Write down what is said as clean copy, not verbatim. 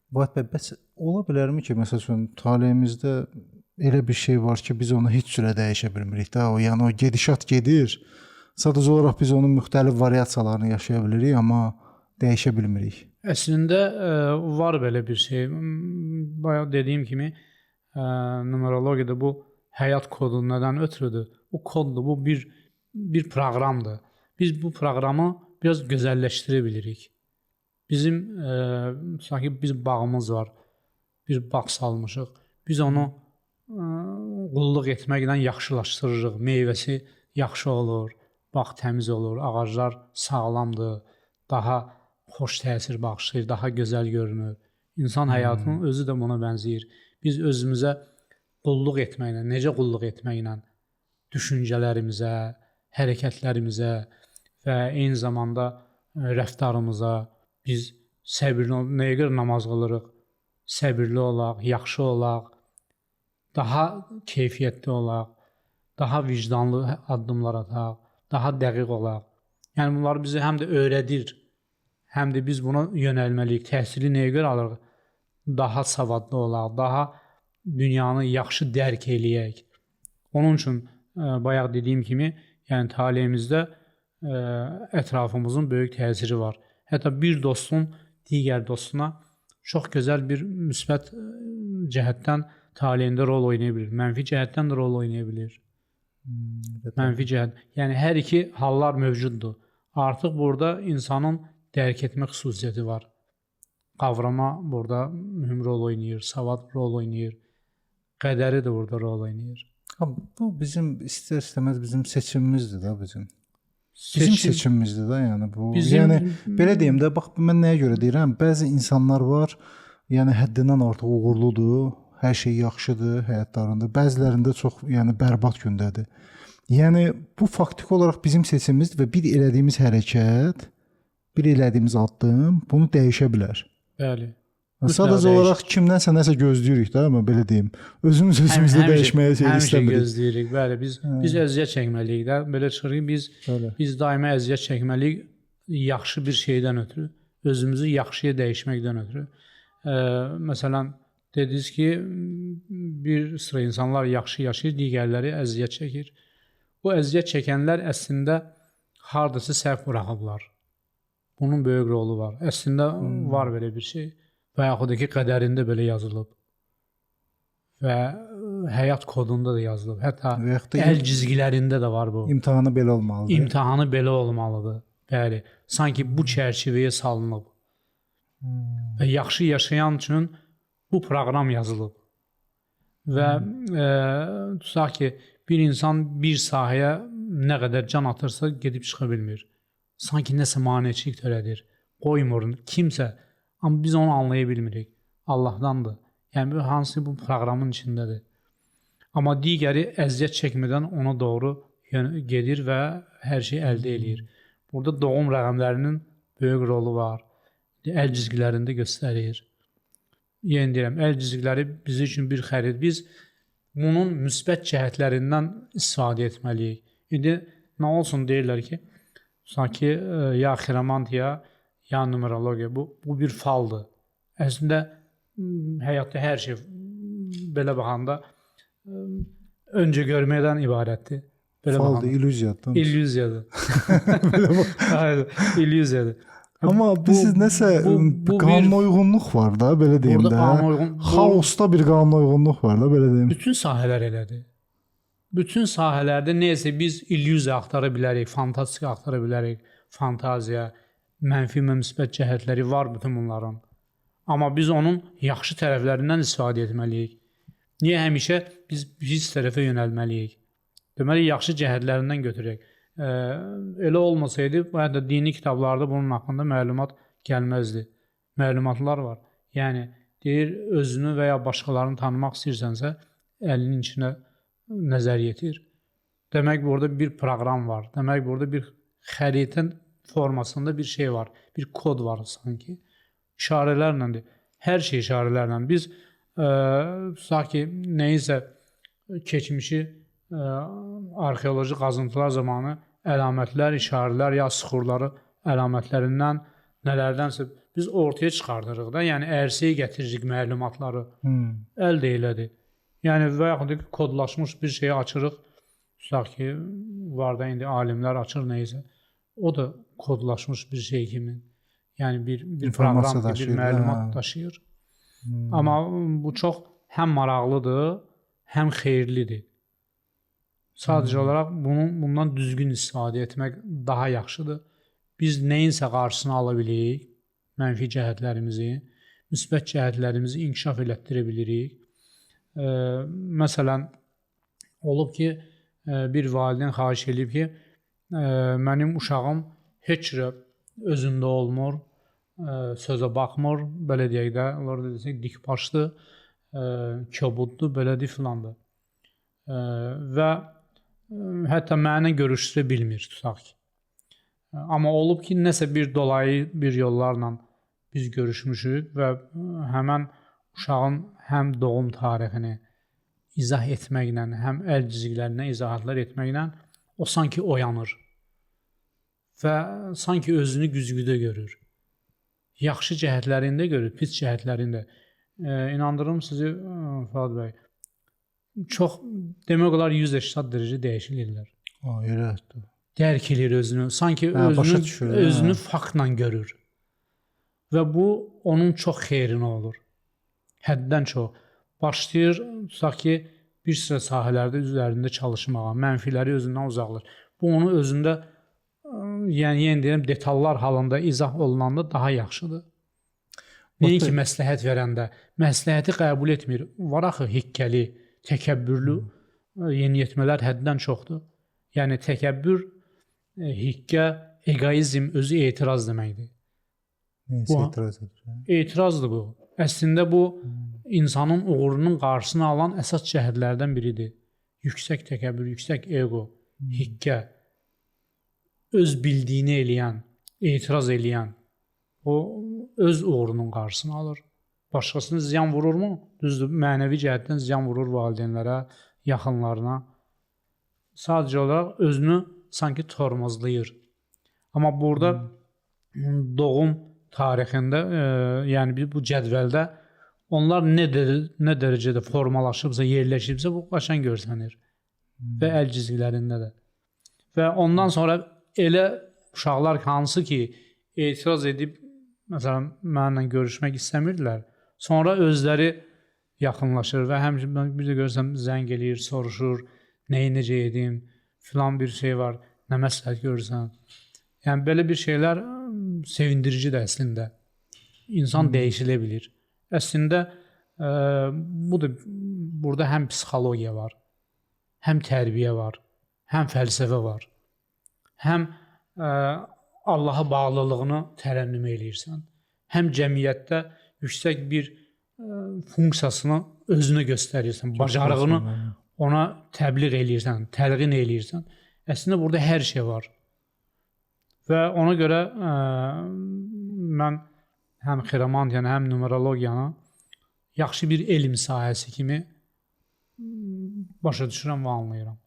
Fuad bəy, bəs ola bilərmi ki, məsəl üçün taleyimizdə elə bir şey var ki, biz onu heç cürə dəyişə bilmirik də, yəni o gedişat gedir. Sadəcə olaraq biz onun müxtəlif variasiyalarını yaşaya bilirik, amma dəyişə bilmirik. Əslində var belə bir şey. Bayaq dediyim kimi numerologiyada bu həyat kodu nədən ötürüdür? Bu koddur, bu bir proqramdır. Biz bu proqramı biraz gözəlləşdirə bilirik. Bizim sanki bir bağımız var. Bir bağ salmışıq. Biz onu qulluq etməklə yaxşılaşdırırıq. Meyvəsi yaxşı olur, bağ təmiz olur, ağaclar sağlamdır, daha xoş təsir bağışlayır, daha gözəl görünür. İnsan həyatının özü də buna bənzəyir. Biz özümüzə qulluq etməklə, necə qulluq etməklə düşüncələrimizə, hərəkətlərimizə və eyni zamanda rəftarımıza biz səbirli olaq, nəyə görə namaz qılırıq? Səbirli olaq, yaxşı olaq, daha keyfiyyətli olaq, daha vicdanlı addımlar ataq, daha dəqiq olaq. Yəni bunlar bizi həm də öyrədir, həm də biz buna yönəlməliyik. Təhsili nəyə görə alırıq? Daha savadlı olaq, daha dünyanı yaxşı dərk eləyək. Onun üçün bayaq dediyim kimi, yəni taleyimizdə ətrafımızın böyük təsiri var. Hətta bir dostun digər dostuna çox gözəl bir müsbət cəhətdən taleyində rol oynaya bilir. Mənfi cəhətdən də rol oynaya bilir. Mənfi cəhət. Yəni hər iki hallar mövcuddur. Artıq burada insanın dərk etmə xüsusiyyəti var. Qavrama burada mühüm rol oynayır, savad rol oynayır. Qədəri də burada rol oynayır. Bu bizim istər-istəməz bizim seçimimizdir də bizim. Bizim seçimimizdir də, yəni bu. Yəni belə deyim də, bax mən nəyə görə deyirəm? Bəzi insanlar var, yəni həddindən artıq uğurludur, hər şey yaxşıdır həyatlarında. Bəzilərində çox, yəni bərbad gündədir. Yəni bu faktiki olaraq bizim seçimimizdir və bir elədiyimiz hərəkət, bir elədiyimiz addım bunu dəyişə bilər. Bəli. Sadəcə olaraq kimdənsə nəsə gözləyirik də, amma belə deyim. Özümüzdə dəyişməyə istəmirik. Həmişə gözləyirik. Bəli, biz əziyyət çəkməliyik də. Belə çıxır ki, biz daima əziyyət çəkməliyik yaxşı bir şeydən ötürü, özümüzü yaxşıya dəyişməkdən ötürü. Məsələn, dediniz ki, bir sıra insanlar yaxşı yaşayır, digərləri əziyyət çəkir. Bu əziyyət çəkənlər əslində hardasa səhv buraxıblar. Bunun böyük rolu var. Əslində var belə bir şey. Və yaxud da ki, qədərində belə yazılıb və həyat kodunda da yazılıb. Hətta əl cizgilərində də var bu. İmtahanı belə olmalıdır. İmtahanı belə olmalıdır. Bəli, sanki bu çərçivəyə salınıb. Və yaxşı yaşayan üçün bu proqram yazılıb. Və tutaq ki, bir insan bir sahəyə nə qədər can atırsa gedib çıxa bilmir. Sanki nəsə maneçilik törədir, qoymur kimsə. Amma biz onu anlaya bilmirik. Allahdandır. Yəni, hansı bu proqramın içindədir. Amma digəri əziyyət çəkmədən ona doğru gedir və hər şey əldə edir. Burada doğum rəqəmlərinin böyük rolu var. Əl cizgilərində göstərir. Yenə deyirəm, əl cizgiləri bizim üçün bir xərit. Biz bunun müsbət cəhətlərindən istifadə etməliyik. İndi nə olsun deyirlər ki, sanki ya xiromantiya, ya numerologiya, bu bir faldır. Əslində, həyatda hər şey belə baxanda öncə görməkdən ibarətdir. Faldır, illüziyadır. İllüziyadır. İllüziyadır. Amma biz nəsə qanuna uyğunluq var da, belə deyim də. Xaosda bir qanuna uyğunluq var da, belə deyim. Bütün sahələr elədir. Bütün sahələrdə neysə biz illüziya axtara bilərik, fantastika axtara bilərik, fantaziya, mənfi və müsbət cəhətləri var bütün bunların. Amma biz onun yaxşı tərəflərindən istifadə etməliyik. Niyə həmişə biz pis tərəfə yönəlməliyik? Deməli, yaxşı cəhətlərindən götürək. Elə olmasaydı, hətta dini kitablarda bunun haqqında məlumat gəlməzdi. Məlumatlar var. Yəni, deyir, özünü və ya başqalarını tanımaq istəyirsənsə, əlinin içinə nəzər yetir. Demək, burada bir proqram var. Demək, burada bir xəritə formasında bir şey var. Bir kod var sanki. İşarələrlədir. Hər şey işarələrlə. Biz sanki nəyisə keçmişi arxeoloji qazıntılar zamanı əlamətlər, işarələr ya süxurları əlamətlərindən, nələrdənsə biz ortaya çıxardırıq da, yəni ərsəyə gətiririk məlumatları. Əldə elədik. Yəni və yaxud da kodlaşmış bir şeyi açırıq. Tutaq ki, var da indi alimlər açır nəysə. O da kodlaşmış bir şey kimi. Yəni bir proqram, bir məlumat daşıyır. Amma bu çox həm maraqlıdır, həm xeyirlidir. Sadəcə olaraq bundan düzgün istifadə etmək daha yaxşıdır. Biz nəyinsə qarşısını ala bilirik, mənfi cəhətlərimizi, müsbət cəhətlərimizi inkişaf elətdirə bilirik. Məsələn, olub ki, bir valideyn xahiş edib ki, mənim uşağım heç özündə olmur, sözə baxmır, belə deyək də, onlar da desək, dikbaşdır, kobuddur, belədir filandır. Və hətta mənə görüşdürə bilmir, tutaq ki. Amma olub ki, nəsə bir dolayı bir yollarla biz görüşmüşük və həmən uşağın həm doğum tarixini izah etməklə, həm əl cizgilərinə izahatlar etməklə o sanki oyanır və sanki özünü güzgüdə görür. Yaxşı cəhətlərində görür, pis cəhətlərində. İnandırım sizi, Fuad bəy, çox, demək olar 180 dərəcə dəyişilirlər. Elədir. Dərk edir özünü, sanki özünü faktla görür. Və bu, onun çox xeyrinə olur. Həddən çox. Başlayır, tutaq ki, bir sıra sahələrdə üzərində çalışmağa, mənfiləri özündən uzaqlar. Bu, onu özündə, yəni yenə deyirəm, detallar halında izah olunanda daha yaxşıdır. Nəyin ki, məsləhət verəndə, məsləhəti qəbul etmir. Var axı, hikkəli, təkəbbürlü yeniyetmələr həddən çoxdur. Yəni, təkəbbür, hikkə, egoizm, özü etiraz deməkdir. Neysə etiraz edir? Etirazdır bu. Əslində bu, insanın uğurunun qarşısını alan əsas cəhətlərdən biridir. Yüksək təkəbbür, yüksək ego, hikkə, öz bildiyini eləyən, etiraz eləyən, o öz uğurunun qarşısını alır. Başqasını ziyan vururmu? Düzdür, mənəvi cəhətdən ziyan vurur valideynlərə, yaxınlarına. Sadəcə olaraq özünü sanki tormozlayır. Amma burada doğum tarixində, yəni bu cədvəldə onlar nə dərəcədə formalaşıbsa, yerləşibsə, bu qaşən görsənir. Və əl cizgilərində də. Və ondan sonra elə uşaqlar hansı ki, etiraz edib, məsələn, mənimlə görüşmək istəmirdilər, sonra özləri yaxınlaşır və həmçinin bir də görsəm, zəng eləyir, soruşur, nəyi necə edim, filan bir şey var, nə məsləhət görürsən. Yəni, belə bir şeylər sevindiricidir əslində. İnsan dəyişilə bilir. Əslində, burada həm psixologiya var, həm tərbiyə var, həm fəlsəfə var, həm Allaha bağlılığını tərənnüm eləyirsən, həm cəmiyyətdə yüksək bir funksiyasını özünə göstərirsən, bacarığını ona təbliğ eləyirsən, təlqin eləyirsən. Əslində, burada hər şey var. Və ona görə mən həm xiramantiyanı, həm numerologiyanı yaxşı bir elm sahəsi kimi başa düşürəm və anlayıram.